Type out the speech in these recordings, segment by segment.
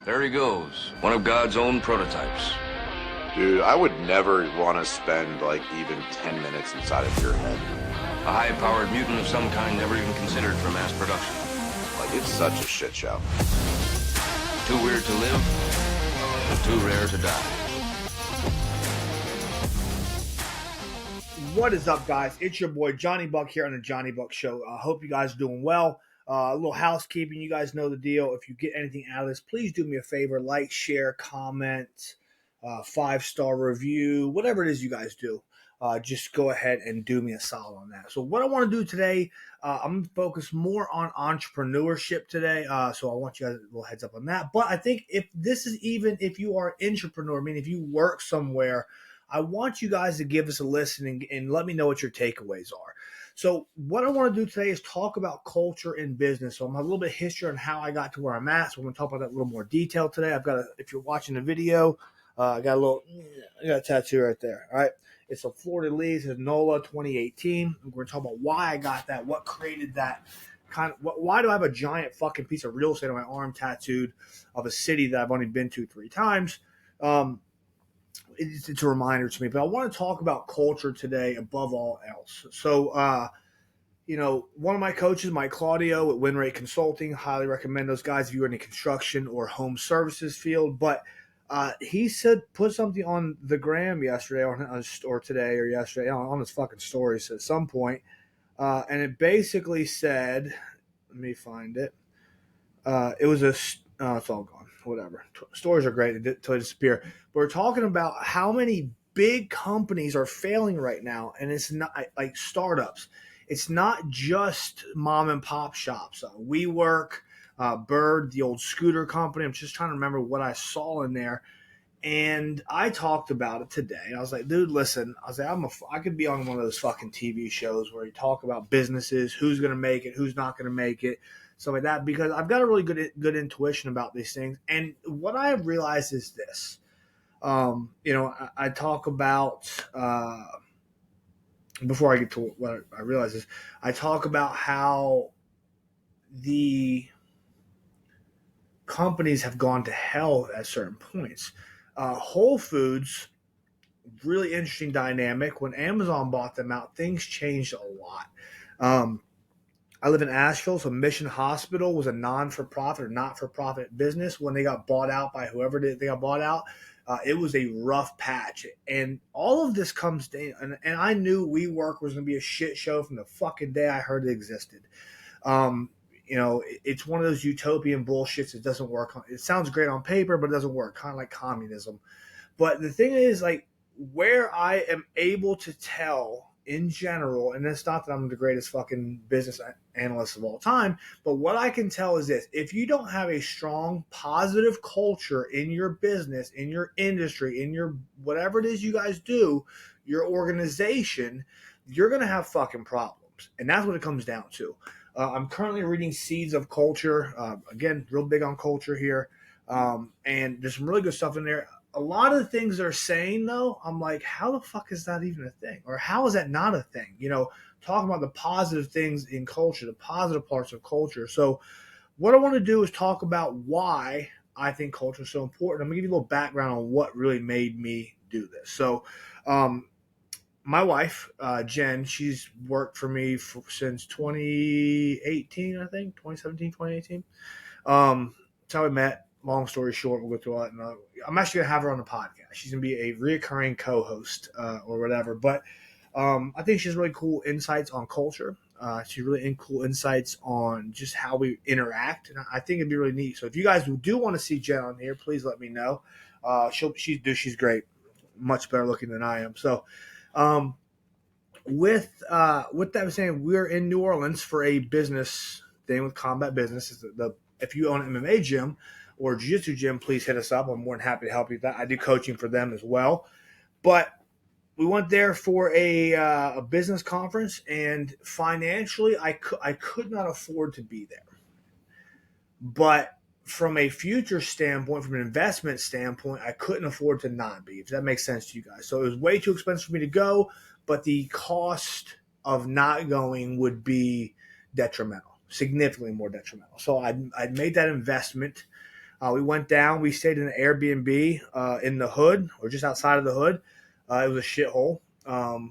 There he goes, one of God's own prototypes. Dude, I would never want to spend like even 10 minutes inside of your head. A high-powered mutant of some kind never even considered for mass production. Like, it's such a shit show. Too weird to live, and too rare to die. What is up, guys? It's your boy Johnny Buck here on the Johnny Buck Show. I hope you guys are doing well. A little housekeeping. You guys know the deal. If you get anything out of this, please do me a favor. Like, share, comment, 5-star review, whatever it is you guys do. Just go ahead and do me a solid on that. So what I want to do today, I'm going to focus more on entrepreneurship today. So I want you guys a little heads up on that. But I think if you are an entrepreneur, I mean, if you work somewhere, I want you guys to give us a listen and let me know what your takeaways are. So what I want to do today is talk about culture in business. So I'm a little bit of history on how I got to where I'm at. So I'm going to talk about that in a little more detail today. If you're watching the video, I got a tattoo right there. All right. It's a Florida Leaves. It's NOLA 2018. We're going to talk about why I got that, what created that why do I have a giant fucking piece of real estate on my arm tattooed of a city that I've only been to 3 times. It's a reminder to me, but I want to talk about culture today above all else. So, one of my coaches, Mike Claudio at Win Rate Consulting, highly recommend those guys if you're in the construction or home services field. But he said, put something on the gram yesterday or today or yesterday on his fucking stories at some point. And it basically said, let me find it. It was it's all gone. Whatever. Stories are great until they disappear. But we're talking about how many big companies are failing right now. And it's not like startups. It's not just mom and pop shops. WeWork, Bird, the old scooter company. I'm just trying to remember what I saw in there. And I talked about it today. I was like, dude, listen. I was like, I could be on one of those fucking TV shows where you talk about businesses, who's going to make it, who's not going to make it, stuff like that, because I've got a really good intuition about these things. And what I have realized is this. I talk about before I get to what I realize is I talk about how the companies have gone to hell at certain points. Whole Foods, really interesting dynamic. When Amazon bought them out, things changed a lot. I live in Asheville, so Mission Hospital was a non-for-profit or not-for-profit business. When they got bought out by whoever they got bought out, it was a rough patch. And all of this comes down, and I knew WeWork was going to be a shit show from the fucking day I heard it existed. It's one of those utopian bullshits that doesn't work. It sounds great on paper, but it doesn't work, kind of like communism. But the thing is, like, where I am able to tell in general, and it's not that I'm the greatest fucking business analyst of all time, but what I can tell is this: if you don't have a strong, positive culture in your business, in your industry, in your whatever it is you guys do, your organization, you're going to have fucking problems. And that's what it comes down to. I'm currently reading Seeds of Culture. Again, real big on culture here. And there's some really good stuff in there. A lot of the things they're saying, though, I'm like, how the fuck is that even a thing? Or how is that not a thing? Talking about the positive things in culture, the positive parts of culture. So what I want to do is talk about why I think culture is so important. I'm going to give you a little background on what really made me do this. So my wife, Jen, she's worked for me since 2018, I think, 2017, 2018. That's how we met. Long story short, we'll go through all that. And, I'm actually going to have her on the podcast. She's going to be a reoccurring co-host or whatever. But I think she has really cool insights on culture. She's really cool insights on just how we interact. And I think it'd be really neat. So if you guys do want to see Jen on here, please let me know. She's great. Much better looking than I am. So with that saying, we're in New Orleans for a business thing with Combat Business. If you own an MMA gym or jiu-jitsu gym, please hit us up. I'm more than happy to help you with that. I do coaching for them as well. But we went there for a business conference, and financially, I could not afford to be there. But from a future standpoint, from an investment standpoint, I couldn't afford to not be, if that makes sense to you guys. So it was way too expensive for me to go, but the cost of not going would be detrimental, significantly more detrimental. So I'd made that investment. We went down. We stayed in an Airbnb in the hood, or just outside of the hood. It was a shithole.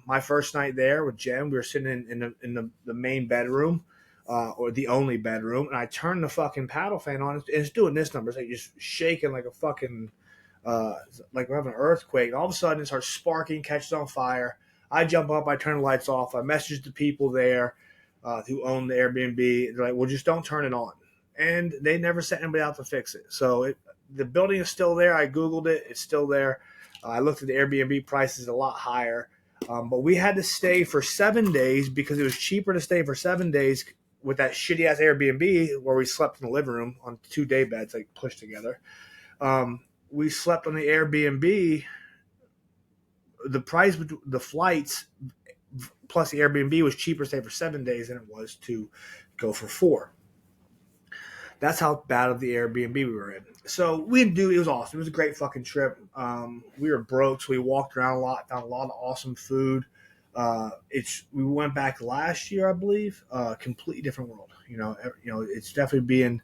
My first night there with Jen, we were sitting in the main bedroom, or the only bedroom, and I turned the fucking paddle fan on, and it's doing this number. It's like just shaking like a fucking, like we're having an earthquake. And all of a sudden, it starts sparking, catches on fire. I jump up, I turn the lights off. I message the people there who own the Airbnb. They're like, well, just don't turn it on. And they never sent anybody out to fix it. So the building is still there. I Googled it. It's still there. I looked at the Airbnb prices, a lot higher. But we had to stay for 7 days because it was cheaper to stay for 7 days with that shitty ass Airbnb where we slept in the living room on 2 day beds, like pushed together. We slept on the Airbnb. The price, the flights plus the Airbnb was cheaper to stay for 7 days than it was to go for 4. That's how bad of the Airbnb we were in. So it was awesome. It was a great fucking trip. We were broke, so we walked around a lot, found a lot of awesome food. We went back last year, I believe. Completely different world. It's definitely being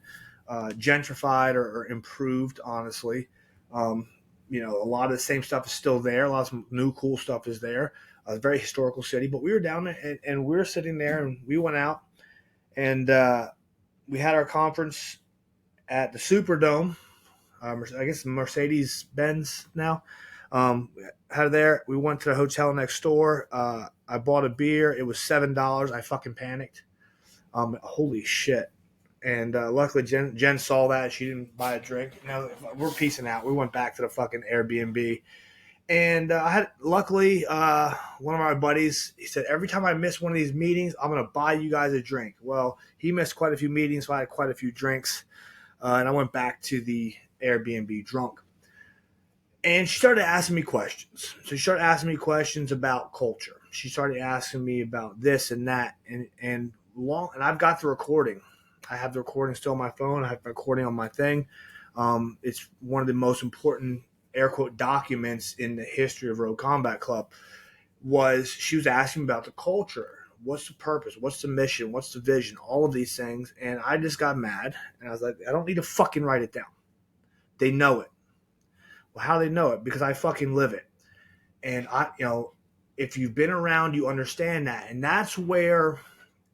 gentrified or improved. Honestly, a lot of the same stuff is still there. A lot of new cool stuff is there. A very historical city, but we were down there and we were sitting there, and we went out and we had our conference at the Superdome. I guess Mercedes-Benz now. Had it there. We went to the hotel next door. I bought a beer. It was $7. I fucking panicked. Holy shit. And luckily Jen saw that. She didn't buy a drink. Now we're peacing out. We went back to the fucking Airbnb. And luckily, one of my buddies, he said, every time I miss one of these meetings, I'm going to buy you guys a drink. Well, he missed quite a few meetings, so I had quite a few drinks. And I went back to the Airbnb drunk. And she started asking me questions. So she started asking me questions about culture. She started asking me about this and that. And I've got the recording. I have the recording still on my phone. I have the recording on my thing. It's one of the most important air quote documents in the history of Rogue Combat Club. She was asking about the culture. What's the purpose? What's the mission? What's the vision? All of these things. And I just got mad. And I was like, I don't need to fucking write it down. They know it. Well, how do they know it? Because I fucking live it. And if you've been around, you understand that. And that's where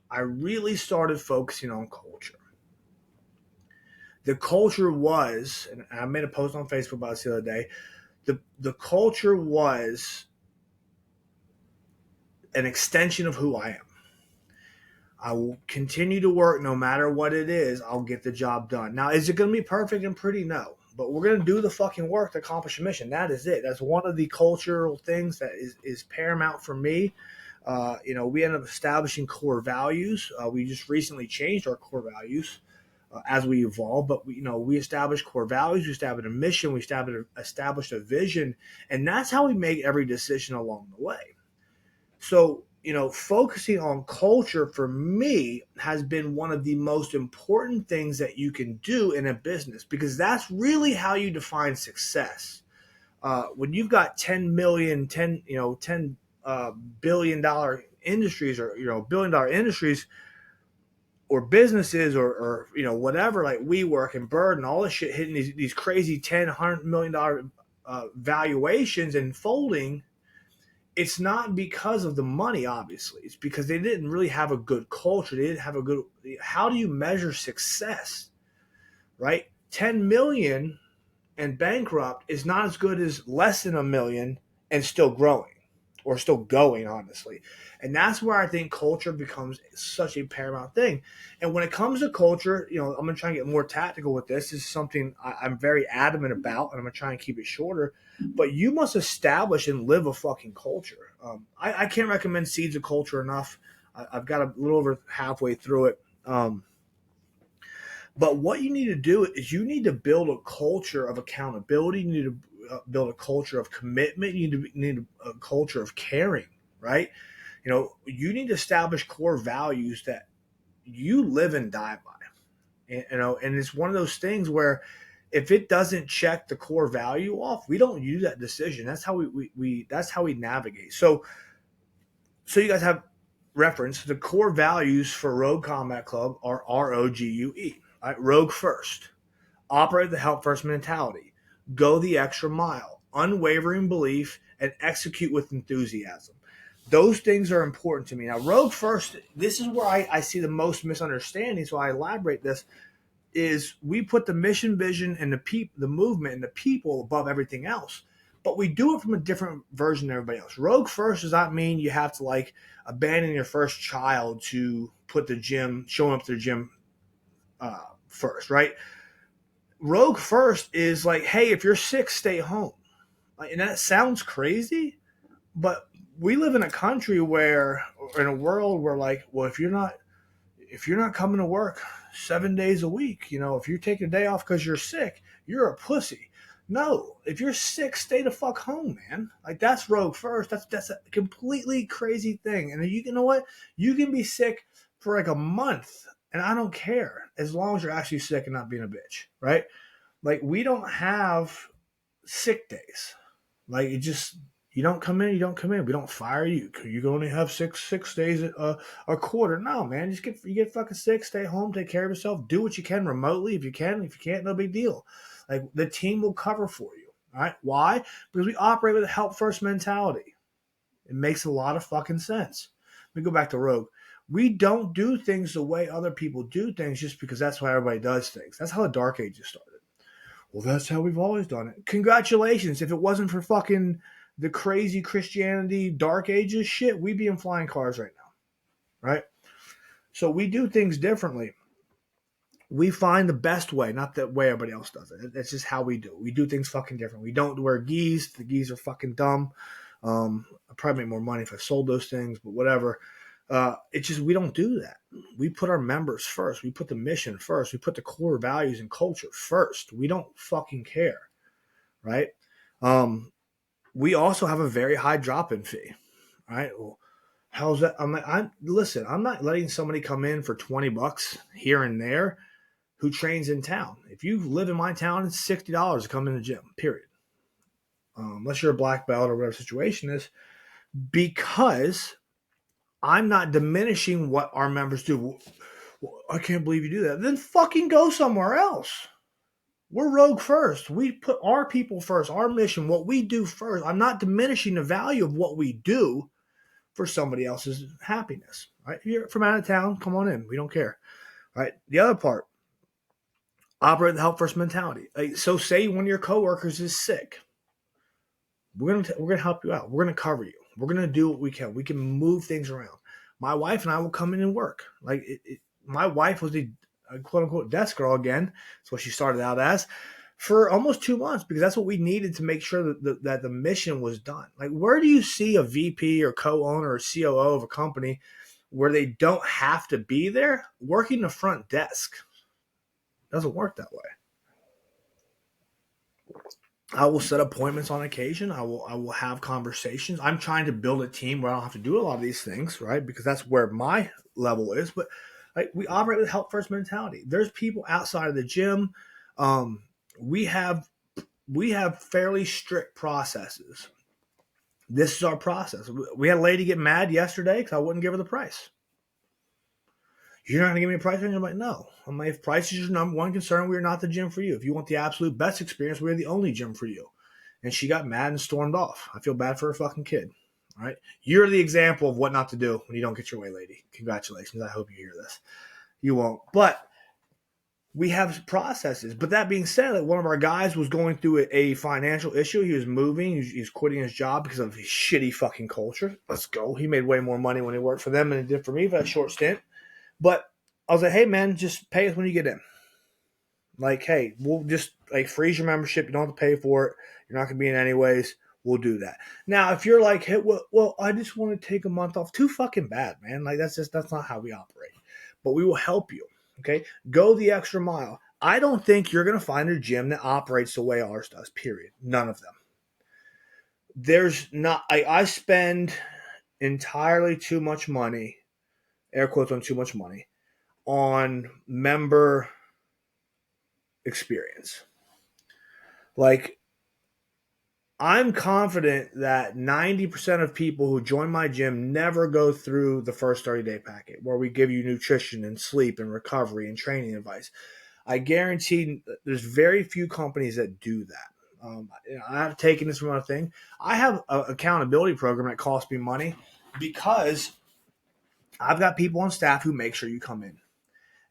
I really started focusing on culture. The culture was, and I made a post on Facebook about this the other day, the culture was an extension of who I am. I will continue to work no matter what it is. I'll get the job done. Now, is it going to be perfect and pretty? No. But we're going to do the fucking work to accomplish a mission. That is it. That's one of the cultural things that is paramount for me. We ended up establishing core values. We just recently changed our core values as we evolve. But we established core values. We established a mission. We established a vision. And that's how we make every decision along the way. So, focusing on culture for me has been one of the most important things that you can do in a business, because that's really how you define success. When you've got $10 billion industries, or $1 billion industries, or businesses, or whatever, like WeWork and Bird and all this shit hitting these crazy $10-100 million valuations and folding. It's not because of the money, obviously. It's because they didn't really have a good culture. They didn't have a good. How do you measure success, right? 10 million and bankrupt is not as good as less than 1 million and still growing, or still going, honestly. And that's where I think culture becomes such a paramount thing. And when it comes to culture, I'm going to try and get more tactical with this. This is something I'm very adamant about, and I'm going to try and keep it shorter. But you must establish and live a fucking culture. I can't recommend Seeds of Culture enough. I've got a little over halfway through it. But what you need to do is you need to build a culture of accountability. You need to build a culture of commitment. You need a culture of caring, right? You need to establish core values that you live and die by. And it's one of those things where if it doesn't check the core value off, we don't use that decision. That's how that's how we navigate. So you guys have reference. The core values for Rogue Combat Club are ROGUE. Right? Rogue first. Operate the help first mentality. Go the extra mile. Unwavering belief and execute with enthusiasm. Those things are important to me. Now, Rogue First, this is where I see the most misunderstanding, so I elaborate this, is we put the mission, vision, and the movement and the people above everything else. But we do it from a different version than everybody else. Rogue First does not mean you have to like abandon your first child to put the gym, showing up to the gym first, right? Rogue First is like, hey, if you're sick, stay home. Like, and that sounds crazy, but we live in a country where, in a world where, like, well, if you're not coming to work 7 days a week, you know, if you're taking a day off because you're sick, you're a pussy. No, if you're sick, stay the fuck home, man. Like, that's Rogue First. That's a completely crazy thing. And you know what? You can be sick for like a month, and I don't care as long as you're actually sick and not being a bitch, right? Like, we don't have sick days. Like, you don't come in, you don't come in. We don't fire you. You can only have six days a quarter. No, man. You get fucking sick, stay home, take care of yourself, do what you can remotely if you can. If you can't, no big deal. Like, the team will cover for you. All right. Why? Because we operate with a help first mentality. It makes a lot of fucking sense. Let me go back to Rogue. We don't do things the way other people do things just because that's how everybody does things. That's how the Dark Ages started. Well, that's how we've always done it. Congratulations. If it wasn't for fucking the crazy Christianity Dark Ages shit, we'd be in flying cars right now. Right? So we do things differently. We find the best way, not the way everybody else does it. That's just how we do it. We do things fucking different. We don't wear geese. The geese are fucking dumb. I'd probably make more money if I sold those things, but whatever. It's just we don't do that. We put our members first. We put the mission first. We put the core values and culture first. We don't fucking care, right? We also have a very high drop-in fee, right? Well, how's that? I'm not letting somebody come in for $20 here and there who trains in town. If you live in my town, it's $60 to come in the gym, period. Unless you're a black belt or whatever the situation is, because I'm not diminishing what our members do. Well, I can't believe you do that. Then fucking go somewhere else. We're Rogue First. We put our people first, our mission, what we do first. I'm not diminishing the value of what we do for somebody else's happiness. Right? If you're from out of town, come on in. We don't care. Right? The other part, operate the help first mentality. Like, so say one of your coworkers is sick. We're gonna help you out. We're gonna cover you. We're gonna do what we can. We can move things around. My wife and I will come in and work. Like, my wife was a quote unquote desk girl again. That's what she started out as for almost 2 months, because that's what we needed to make sure that the mission was done. Like, where do you see a VP or co-owner or COO of a company where they don't have to be there working the front desk? It doesn't work that way. I will set appointments on occasion. I will have conversations. I'm trying to build a team where I don't have to do a lot of these things, right? Because that's where my level is. But like, we operate with help first mentality. There's people outside of the gym. We have fairly strict processes. This is our process. We had a lady get mad yesterday because I wouldn't give her the price. You're not going to give me a price range? I'm like, no. I'm like, if price is your number one concern, we are not the gym for you. If you want the absolute best experience, we're the only gym for you. And she got mad and stormed off. I feel bad for her fucking kid. All right? You're the example of what not to do when you don't get your way, lady. Congratulations. I hope you hear this. You won't. But we have processes. But that being said, like, one of our guys was going through a financial issue. He was moving. He's quitting his job because of his shitty fucking culture. Let's go. He made way more money when he worked for them than he did for me for that short stint. But I was like, hey, man, just pay us when you get in. Like, hey, we'll just like freeze your membership. You don't have to pay for it. You're not going to be in anyways. We'll do that. Now, if you're like, hey, well, I just want to take a month off. Too fucking bad, man. Like, that's not how we operate. But we will help you, okay? Go the extra mile. I don't think you're going to find a gym that operates the way ours does, period. None of them. There's not – I spend entirely too much money, air quotes on too much money, on member experience. Like, I'm confident that 90% of people who join my gym never go through the first 30-day packet where we give you nutrition and sleep and recovery and training advice. I guarantee there's very few companies that do that. I've taken this from a thing. I have an accountability program that costs me money because I've got people on staff who make sure you come in.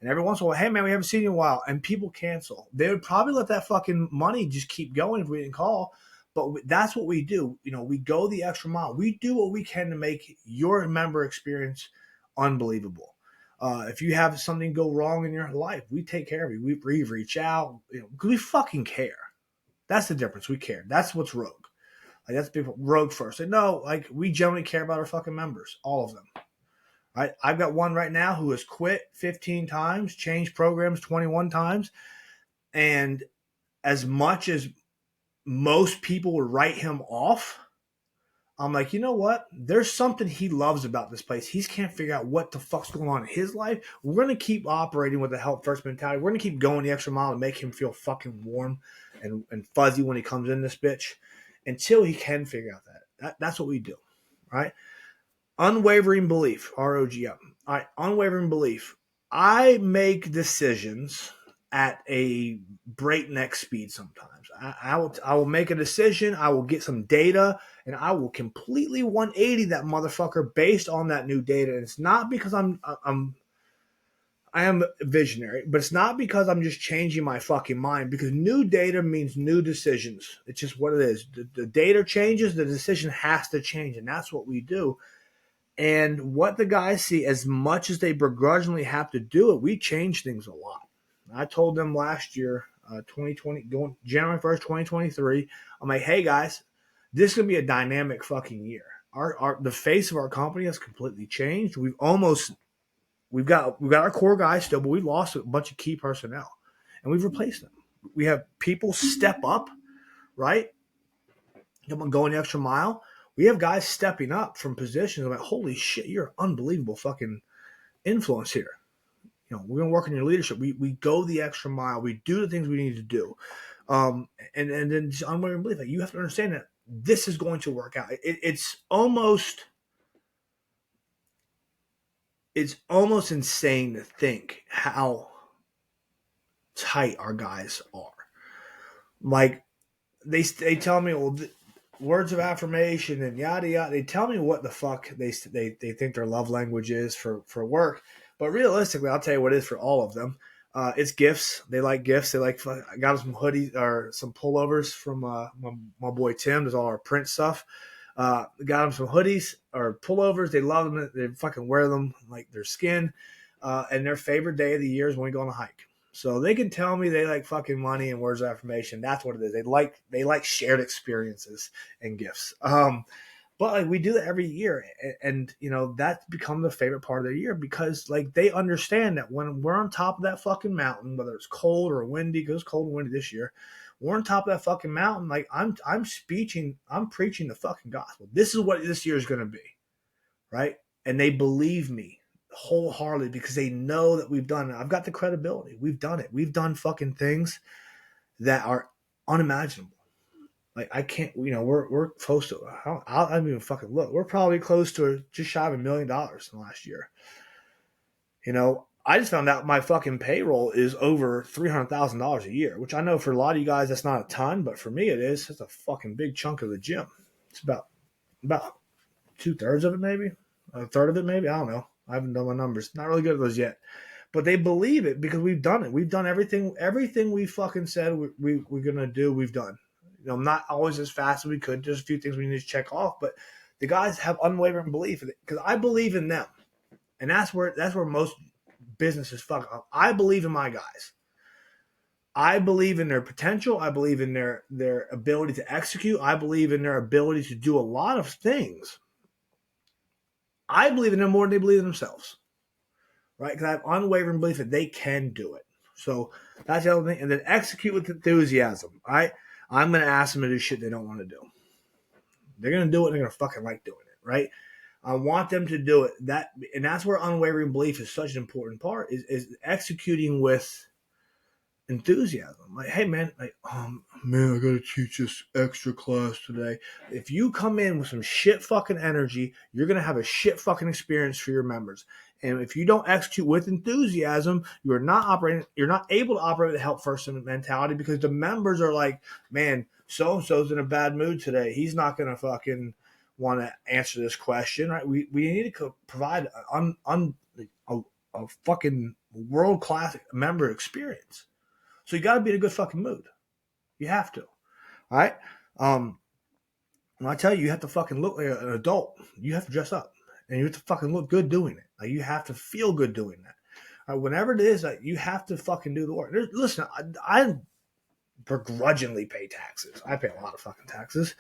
And every once in a while, hey man, we haven't seen you in a while, and people cancel. They would probably let that fucking money just keep going if we didn't call. But that's what we do. We go the extra mile. We do what we can to make your member experience unbelievable. If you have something go wrong in your life, we take care of you. We reach out, because we fucking care. That's the difference. We care. That's what's rogue. Like, that's people rogue first. Like, no, like, we generally care about our fucking members, all of them. Right? I've got one right now who has quit 15 times, changed programs 21 times, and as much as most people would write him off, I'm like, you know what? There's something he loves about this place. He can't figure out what the fuck's going on in his life. We're going to keep operating with the help first mentality. We're going to keep going the extra mile to make him feel fucking warm and fuzzy when he comes in this bitch until he can figure out that. That's what we do, right? Unwavering belief, ROGM. All right, unwavering belief. I make decisions at a breakneck speed sometimes. I will make a decision, I will get some data, and I will completely 180 that motherfucker based on that new data. And it's not because I am visionary, but it's not because I'm just changing my fucking mind, because new data means new decisions. It's just what it is. The data changes, the decision has to change, and that's what we do. And what the guys see, as much as they begrudgingly have to do it, we change things a lot. I told them last year, 2020, going January 1st, 2023, I'm like, hey guys, this is gonna be a dynamic fucking year. The face of our company has completely changed. We've got our core guys still, but we lost a bunch of key personnel, and we've replaced them. We have people step up, right? Going the extra mile. We have guys stepping up from positions. I'm like, holy shit, you're an unbelievable fucking influence here. We're going to work on your leadership. We go the extra mile. We do the things we need to do. And then just unwavering belief. Like, you have to understand that this is going to work out. It's almost insane to think how tight our guys are. Like, they tell me, well, words of affirmation and yada yada. They tell me what the fuck they think their love language is for work. But realistically, I'll tell you what it is for all of them. It's gifts. They like gifts. I got them some hoodies or some pullovers from my boy Tim. Does all our print stuff. Got them some hoodies or pullovers. They love them. They fucking wear them like their skin. And their favorite day of the year is when we go on a hike. So they can tell me they like fucking money and words of affirmation. That's what it is. They like shared experiences and gifts. But like, we do that every year, and that's become the favorite part of the year, because like, they understand that when we're on top of that fucking mountain, whether it's cold or windy, because it's cold and windy this year, we're on top of that fucking mountain. Like, I'm preaching the fucking gospel. This is what this year is going to be, right? And they believe me wholeheartedly because they know that we've done it. I've got the credibility. We've done it. We've done fucking things that are unimaginable. Like, I can't, we're close to, I don't even fucking look. We're probably close to just shy of $1 million in the last year. I just found out my fucking payroll is over $300,000 a year, which I know for a lot of you guys, that's not a ton, but for me, it is. It's a fucking big chunk of the gym. It's about 2/3 of it, maybe a third of it, maybe. I don't know. I haven't done my numbers. Not really good at those yet, but they believe it because we've done it. We've done everything we fucking said we're going to do. We've done. Not always as fast as we could. There's a few things we need to check off, but the guys have unwavering belief in it because I believe in them, and that's where most businesses fuck up. I believe in my guys. I believe in their potential. I believe in their ability to execute. I believe in their ability to do a lot of things. I believe in them more than they believe in themselves, right? Because I have unwavering belief that they can do it. So that's the other thing, and then execute with enthusiasm, right? I'm going to ask them to do shit they don't want to do. They're going to do it, and they're going to fucking like doing it, right? I want them to do it. And that's where unwavering belief is such an important part, is executing with enthusiasm. Like, hey, man, I got to teach this extra class today. If you come in with some shit fucking energy, you're going to have a shit fucking experience for your members. And if you don't execute with enthusiasm, you're not able to operate with a help first mentality, because the members are like, man, so-and-so's in a bad mood today. He's not going to fucking want to answer this question, right? We need to provide a fucking world-class member experience. So you got to be in a good fucking mood. You have to. All right? When I tell you, you have to fucking look like an adult. You have to dress up. And you have to fucking look good doing it. Like, you have to feel good doing that. Whenever it is, like, you have to fucking do the work. Listen, I begrudgingly pay taxes. I pay a lot of fucking taxes.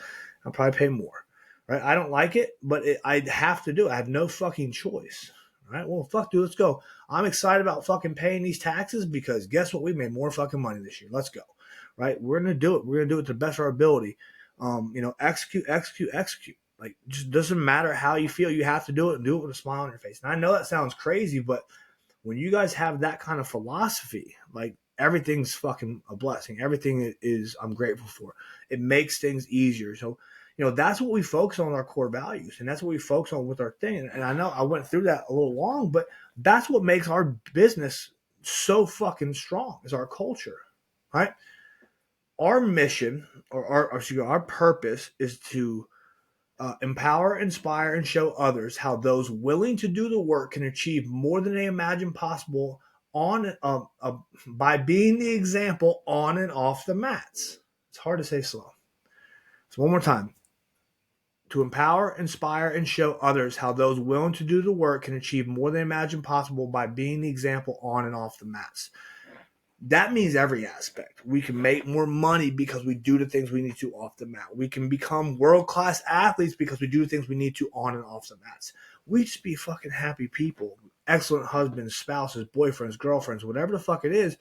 I'll probably pay more. Right? I don't like it, but I have to do it. I have no fucking choice. Right? Well, fuck, dude, let's go. I'm excited about fucking paying these taxes because guess what? We made more fucking money this year. Let's go. Right? We're going to do it. We're going to do it to the best of our ability. Execute. Like, just doesn't matter how you feel. You have to do it, and do it with a smile on your face. And I know that sounds crazy, but when you guys have that kind of philosophy, like, everything's fucking a blessing. Everything is I'm grateful for. It makes things easier. So, that's what we focus on, our core values, and that's what we focus on with our thing. And I know I went through that a little long, but that's what makes our business so fucking strong, is our culture, right? Our mission, or our purpose, is to empower, inspire, and show others how those willing to do the work can achieve more than they imagine possible by being the example on and off the mats. It's hard to say slow. So one more time. To empower, inspire, and show others how those willing to do the work can achieve more than they imagine possible by being the example on and off the mats. That means every aspect. We can make more money because we do the things we need to off the mat. We can become world-class athletes because we do the things we need to on and off the mats. We just be fucking happy people, excellent husbands, spouses, boyfriends, girlfriends, whatever the fuck it is,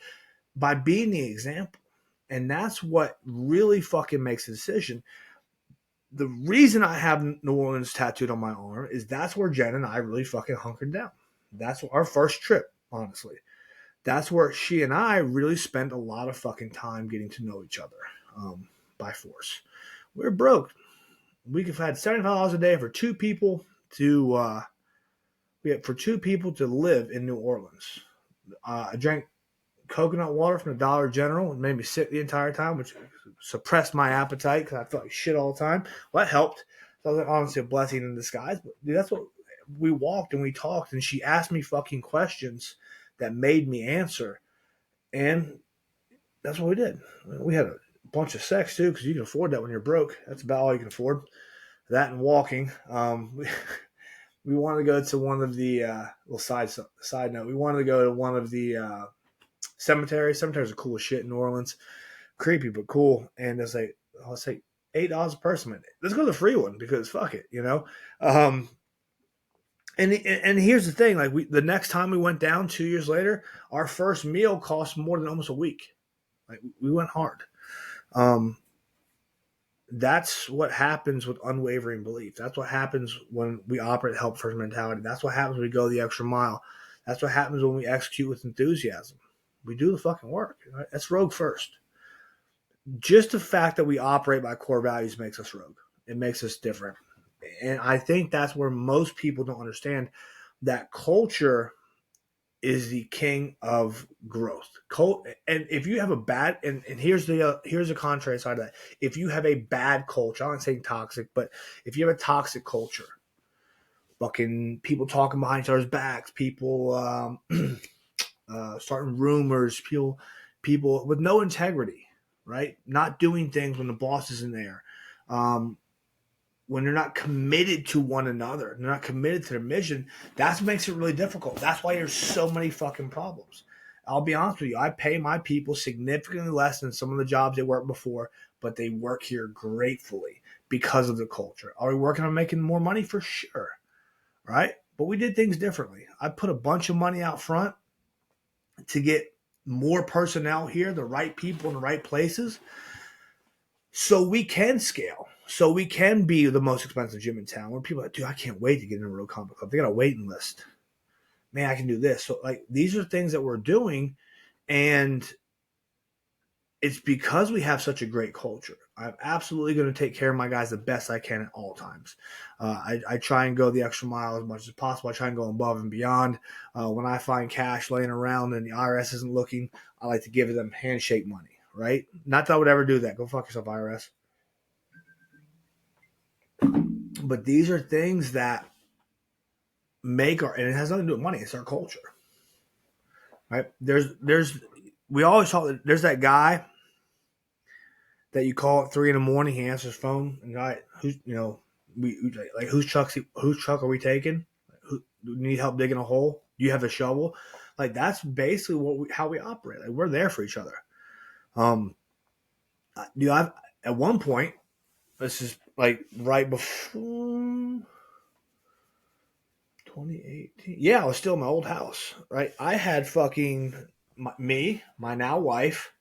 by being the example. And that's what really fucking makes a decision. The reason I have New Orleans tattooed on my arm is that's where Jen and I really fucking hunkered down. That's our first trip, honestly. That's where she and I really spent a lot of fucking time getting to know each other by force. We were broke. We could have had $75 a day for two people to live in New Orleans. I drank coconut water from the Dollar General and made me sick the entire time, which suppressed my appetite because I felt like shit all the time. Well, that helped. So that was honestly a blessing in disguise. But dude, that's what we walked and we talked, and she asked me fucking questions that made me answer, and that's what we did. We had a bunch of sex too, because you can afford that when you're broke. That's about all you can afford. That and walking. We wanted to go to one of the side note. We wanted to go to one of the cemeteries. Cemeteries are cool as shit in New Orleans. Creepy but cool. And it's like, I'll say $8 a person. Let's go to the free one because fuck it, And here's the thing, like the next time we went down 2 years later, our first meal cost more than almost a week. Like we went hard. That's what happens with unwavering belief. That's what happens when we operate help first mentality. That's what happens when we go the extra mile. That's what happens when we execute with enthusiasm. We do the fucking work. Right? That's rogue first. Just the fact that we operate by core values makes us rogue. It makes us different. And I think that's where most people don't understand that culture is the king of growth. And if you have a bad, and here's the contrary side of that. If you have a bad culture, I'm not saying toxic, but if you have a toxic culture, fucking people talking behind each other's backs, people starting rumors, people with no integrity, right? Not doing things when the boss isn't there. When they're not committed to one another, they're not committed to their mission, that makes it really difficult. That's why there's so many fucking problems. I'll be honest with you. I pay my people significantly less than some of the jobs they worked before, but they work here gratefully because of the culture. Are we working on making more money? For sure, right? But we did things differently. I put a bunch of money out front to get more personnel here, the right people in the right places, so we can scale. So we can be the most expensive gym in town where people are like, dude, I can't wait to get into a Road Combat Club. They got a waiting list. Man, I can do this. So like these are things that we're doing, and it's because we have such a great culture. I'm absolutely going to take care of my guys the best I can at all times. I try and go the extra mile as much as possible. I try and go above and beyond. When I find cash laying around and the IRS isn't looking, I like to give them handshake money, right? Not that I would ever do that. Go fuck yourself, IRS. But these are things that make our, and it has nothing to do with money. It's our culture, right? We always talk, there's that guy that you call at 3 a.m. He answers his phone, and whose truck are we taking? Who do you need help digging a hole? Do you have a shovel? Like, that's basically how we operate. Like, we're there for each other. I've at one point, this is like right before 2018. Yeah, I was still in my old house, right? I had my now wife,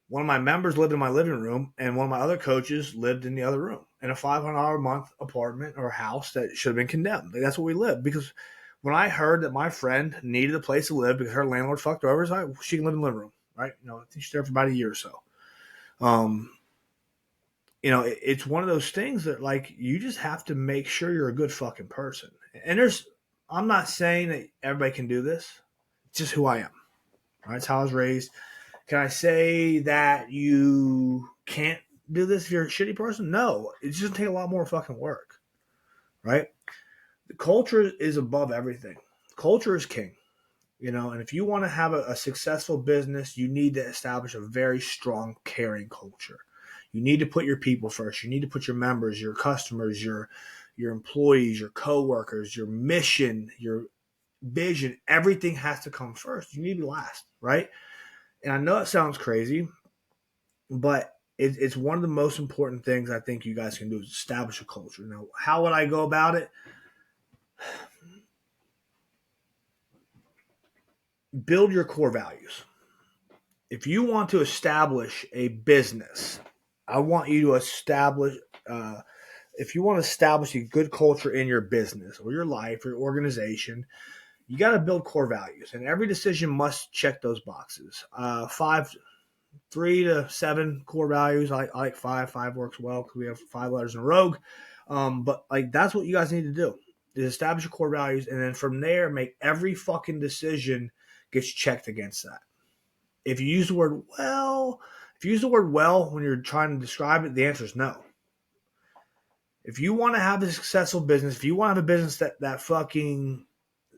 one of my members lived in my living room, and one of my other coaches lived in the other room in a $500 a month apartment or house that should have been condemned. Like, that's what we lived. Because when I heard that my friend needed a place to live because her landlord fucked her over, she can live in the living room, right? I think she's there for about a year or so. It's one of those things that, like, you just have to make sure you're a good fucking person. And I'm not saying that everybody can do this. It's just who I am. Right? It's how I was raised. Can I say that you can't do this if you're a shitty person? No. It's just take a lot more fucking work. Right? The culture is above everything. Culture is king. And if you want to have a successful business, you need to establish a very strong, caring culture. You need to put your people first. You need to put your members, your customers, your employees, your coworkers, your mission, your vision. Everything has to come first. You need to be last, right? And I know it sounds crazy, but it's one of the most important things I think you guys can do is establish a culture. Now, how would I go about it? Build your core values. If you want to establish a business, I want you to establish if you want to establish a good culture in your business or your life or your organization, you got to build core values, and every decision must check those boxes. 3 to 7 core values. I like 5. 5 works well because we have 5 letters in a rogue. But like, that's what you guys need to do is establish your core values, and then from there, make every fucking decision gets checked against that. If you use the word well when you're trying to describe it, the answer is no. If you want to have a successful business, if you want to have a business that fucking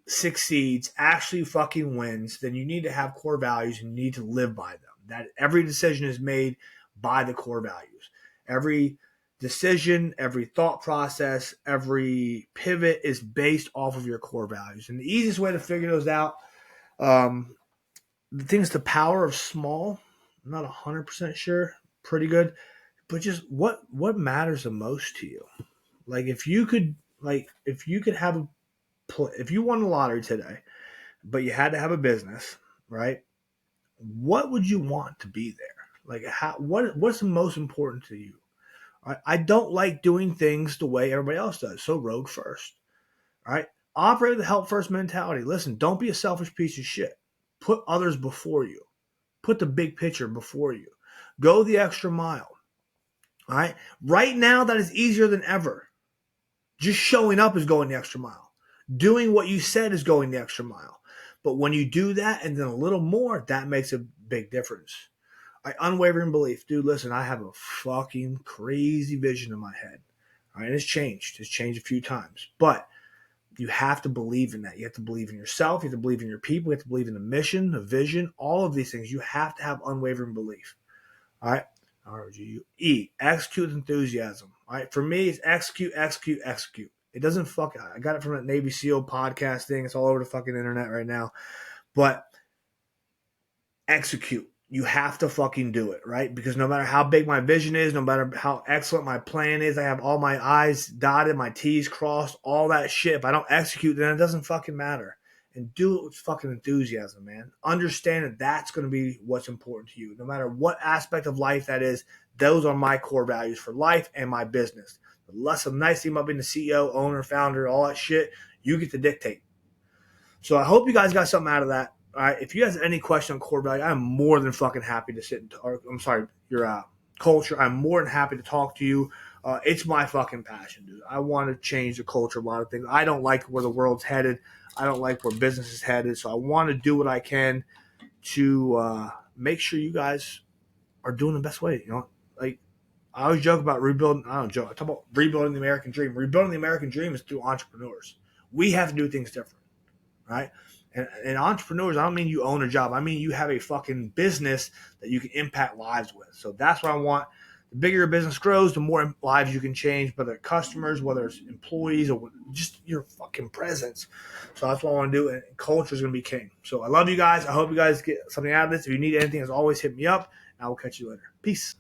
succeeds, actually fucking wins, then you need to have core values and you need to live by them. That every decision is made by the core values. Every decision, every thought process, every pivot is based off of your core values. And the easiest way to figure those out, the thing is the power of small. I'm not 100% sure. Pretty good. But just what matters the most to you? Like, if you could have if you won the lottery today, but you had to have a business, right? What would you want to be there? Like, what's the most important to you? I don't like doing things the way everybody else does. So rogue first. All right. Operate with a help first mentality. Listen, don't be a selfish piece of shit. Put others before you. Put the big picture before you. Go the extra mile. All right. Right now, that is easier than ever. Just showing up is going the extra mile. Doing what you said is going the extra mile. But when you do that and then a little more, that makes a big difference. Unwavering belief. Dude, listen, I have a fucking crazy vision in my head. All right, it's changed. It's changed a few times. But you have to believe in that. You have to believe in yourself. You have to believe in your people. You have to believe in the mission, the vision, all of these things. You have to have unwavering belief. All right? RGE. Execute with enthusiasm. All right? For me, it's execute, execute, execute. It doesn't I got it from that Navy SEAL podcast thing. It's all over the fucking internet right now. But execute. You have to fucking do it, right? Because no matter how big my vision is, no matter how excellent my plan is, I have all my I's dotted, my T's crossed, all that shit. If I don't execute, then it doesn't fucking matter. And do it with fucking enthusiasm, man. Understand that that's going to be what's important to you. No matter what aspect of life that is, those are my core values for life and my business. The less of nice thing about being the CEO, owner, founder, all that shit, you get to dictate. So I hope you guys got something out of that. All right. If you guys have any question on core value, I'm more than fucking happy to sit and your culture. I'm more than happy to talk to you. It's my fucking passion, dude. I want to change the culture of a lot of things. I don't like where the world's headed. I don't like where business is headed. So I want to do what I can to make sure you guys are doing the best way. You know, like I always joke about rebuilding. I don't joke. I talk about rebuilding the American dream. Rebuilding the American dream is through entrepreneurs. We have to do things different, right? And entrepreneurs, I don't mean you own a job. I mean you have a fucking business that you can impact lives with. So that's what I want. The bigger your business grows, the more lives you can change, whether it's customers, whether it's employees, or just your fucking presence. So that's what I want to do, and culture is going to be king. So I love you guys. I hope you guys get something out of this. If you need anything, as always, hit me up, and I will catch you later. Peace.